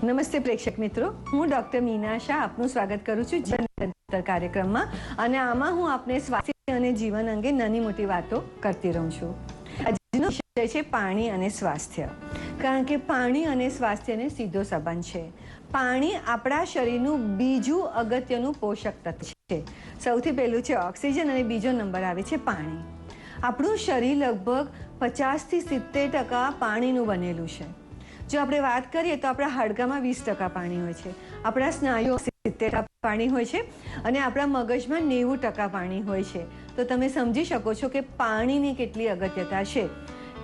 નમસ્તે પ્રેક્ષક મિત્રો, હું ડોક્ટર મીના શાહ આપનું સ્વાગત કરું છું જીવન કાર્યક્રમમાં અને આમાં હું આપને સ્વાસ્થ્ય અને જીવન અંગે નાની મોટી વાતો કરતી રહું છું. આજનો વિષય છે પાણી અને સ્વાસ્થ્ય, કારણ કે પાણી અને સ્વાસ્થ્યને સીધો સંબંધ છે. પાણી આપણા શરીરનું બીજું અગત્યનું પોષક તત્વ છે. સૌથી પહેલું છે ઓક્સિજન અને બીજો નંબર આવે છે પાણી. આપણું શરીર લગભગ 50 થી 70% પાણીનું બનેલું છે. જો આપણે વાત કરીએ તો આપણા હાડકામાં 20% પાણી હોય છે, આપણા સ્નાયુઓ 70% પાણી હોય છે અને આપણા મગજમાં 90% પાણી હોય છે. તો તમે સમજી શકો છો કે પાણીની કેટલી અગત્યતા છે.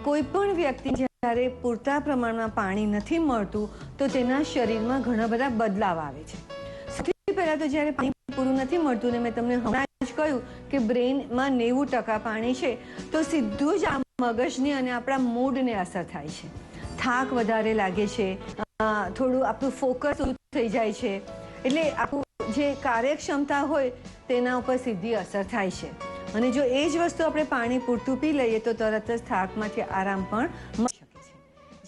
કોઈ પણ વ્યક્તિ જ્યારે પૂરતા પ્રમાણમાં પાણી નથી મળતું તો તેના શરીરમાં ઘણા બધા બદલાવ આવે છે. સૌથી પહેલાં તો જ્યારે પાણી પૂરું નથી મળતું ને મેં તમને હમણાં જ કહ્યું કે બ્રેઇનમાં 90% પાણી છે, તો સીધું જ આ મગજની અને આપણા મૂડને અસર થાય છે. થાક વધારે લાગે છે, થોડું આપણું ફોકસ ઓછું થઈ જાય છે, એટલે આપણું જે કાર્યક્ષમતા હોય તેના ઉપર સીધી અસર થાય છે. અને જો એ જ વસ્તુ આપણે પાણી પૂરતું પી લઈએ તો તરત જ થાકમાંથી આરામ પણ મળી શકે છે.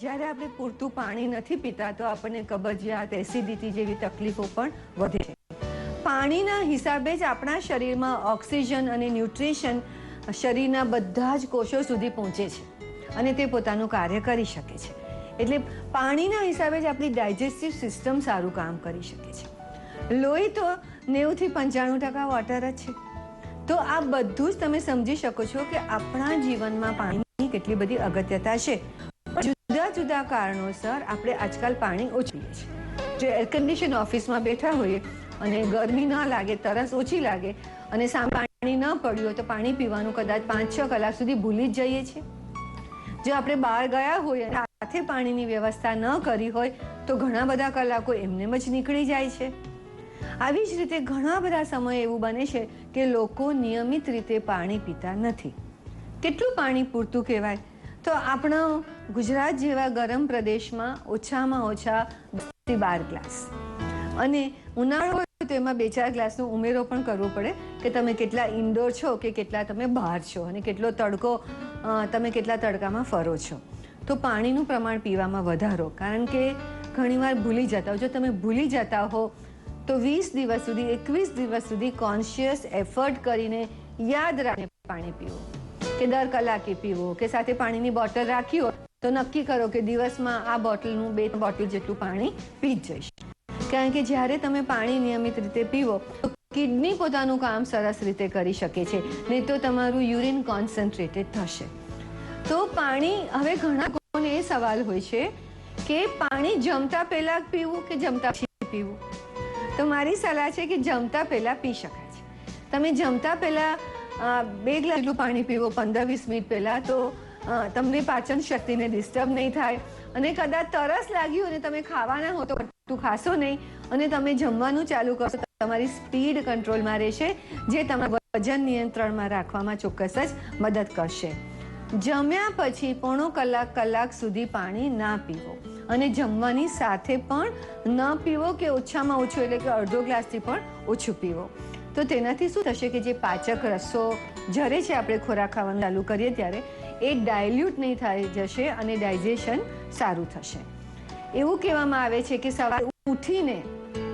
જ્યારે આપણે પૂરતું પાણી નથી પીતા તો આપણને કબજિયાત, એસિડિટી જેવી તકલીફો પણ વધે છે. પાણીના હિસાબે જ આપણા શરીરમાં ઓક્સિજન અને ન્યુટ્રિશન શરીરના બધા જ કોષો સુધી પહોંચે છે અને તે પોતાનું કાર્ય કરી શકે છે. એટલે પાણીના હિસાબે જ આપણી ડાયજેસ્ટિવ સિસ્ટમ સારું કામ કરી શકે છે. લોહી તો 90 થી 95% વોટર જ છે. તો આ બધું જ તમે સમજી શકો છો કે આપણા જીવનમાં પાણીની કેટલી બધી અગત્યતા છે. જુદા જુદા કારણોસર આપણે આજકાલ પાણી ઓછું પીએ છીએ. જો એર કન્ડિશન ઓફિસમાં બેઠા હોઈએ અને ગરમી ન લાગે, તરસ ઓછી લાગે અને સામે પાણી ન પડ્યું હોય તો પાણી પીવાનું કદાચ 5-6 કલાક સુધી ભૂલી જ જઈએ છીએ. જો આપણે બહાર ગયા હોય અને સાથે પાણીની વ્યવસ્થા ન કરી હોય તો ઘણા બધા કલાકો એમનેમ જ નીકળી જાય છે. આવી જ રીતે ઘણા બધા સમય એવું બને છે કે લોકો નિયમિત રીતે પાણી પીતા નથી. કેટલું પાણી પૂરતું કહેવાય? તો આપણા ગુજરાત જેવા ગરમ પ્રદેશમાં ઓછામાં ઓછા 10 થી 12 ગ્લાસ, અને ઉનાળો હોય તો એમાં 2-4 ગ્લાસનો ઉમેરો પણ કરવો પડે કે તમે કેટલા ઇન્ડોર છો કે કેટલા તમે બહાર છો અને કેટલો તડકો તમે કેટલા તડકામાં ફરો છો. તો પાણીનું પ્રમાણ પીવામાં વધારો, કારણ કે ઘણીવાર ભૂલી જતા હો. જો તમે ભૂલી જતા હો તો 20 દિવસ સુધી, 21 દિવસ સુધી કોન્શિયસ એફર્ટ કરીને યાદ રાખીને પાણી પીવું, કે દર કલાકે પીવું, કે સાથે પાણીની બોટલ રાખી હોય તો નક્કી કરો કે દિવસમાં આ બોટલનું 2 બોટલ જેટલું પાણી પી જ જઈશ. કારણ કે જ્યારે તમે પાણી નિયમિત રીતે પીવો તો કિડની પોતાનું કામ સરસ રીતે કરી શકે છે, નહીં તો તમારું યુરિન કોન્સન્ટ્રેટેડ થશે. તો પાણી, હવે ઘણા લોકોને એ સવાલ હોય છે કે પાણી જમતા પહેલાં પીવું કે જમતા પછી પીવું? તો મારી સલાહ છે કે જમતા પહેલાં પી શકાય છે. તમે જમતા પહેલાં 2 ગ્લાસ જેટલું પાણી પીવો 15-20 મિનિટ પહેલાં, તો તમને પાચન શક્તિને ડિસ્ટર્બ નહીં થાય. અને કદાચ તરસ લાગ્યું અને તમે ખાવાના હો તો કટું ખાશો નહીં અને તમે જમવાનું ચાલુ કરશો તો તમારી સ્પીડ કંટ્રોલમાં રહેશે, જે તમારા વજન નિયંત્રણમાં રાખવામાં ચોક્કસ જ મદદ કરશે. જમ્યા પછી 1/4 કલાક સુધી પાણી ના પીવો અને જમવાની સાથે પણ ન પીવો, કે ઓછામાં ઓછું એટલે કે અડધો ગ્લાસથી પણ ઓછું પીવો. તો તેનાથી શું થશે કે જે પાચક રસો જરે છે આપણે ખોરાક ખાવાનું ચાલુ કરીએ ત્યારે એ ડાયલ્યુટ નહીં થઈ જશે અને ડાયજેશન સારું થશે. એવું કહેવામાં આવે છે કે સવારે ઉઠીને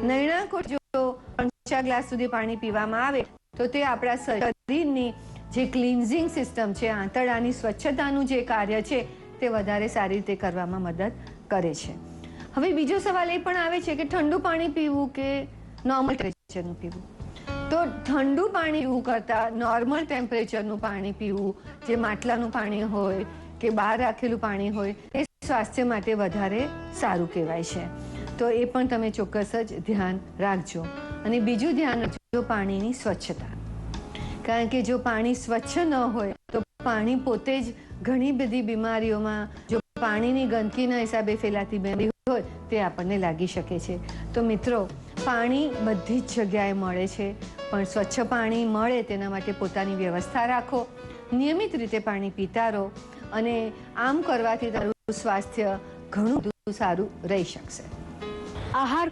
નૈણાકોટ જો 3-4 ગ્લાસ સુધી પાણી પીવામાં આવે તો તે આપણા શરીરની જે ક્લિન્ઝિંગ સિસ્ટમ છે, આંતરડાની સ્વચ્છતાનું જે કાર્ય છે તે વધારે સારી રીતે કરવામાં મદદ કરે છે. હવે બીજો સવાલ એ પણ આવે છે કે ઠંડુ પાણી પીવું કે નોર્મલ ટેમ્પરેચરનું પીવું? તો ઠંડુ પાણી પીવું કરતાં નોર્મલ ટેમ્પરેચરનું પાણી પીવું, જે માટલાનું પાણી હોય કે બહાર રાખેલું પાણી હોય, એ સ્વાસ્થ્ય માટે વધારે સારું કહેવાય છે. તો એ પણ તમે ચોક્કસ જ ધ્યાન રાખજો. અને બીજું ધ્યાન રાખજો પાણીની સ્વચ્છતા, કારણ કે જો પાણી સ્વચ્છ ન હોય તો પાણી પોતે જ ઘણી બધી બીમારીઓમાં, જો પાણીની ગંદકીના હિસાબે ફેલાતી બીમારી હોય તે આપણને લાગી શકે છે. તો મિત્રો, પાણી બધી જ જગ્યાએ મળે છે, પણ સ્વચ્છ પાણી મળે તેના માટે પોતાની વ્યવસ્થા રાખો, નિયમિત રીતે પાણી પીતા રહો, અને આમ કરવાથી તમારું સ્વાસ્થ્ય ઘણું સારું રહી શકશે. આહાર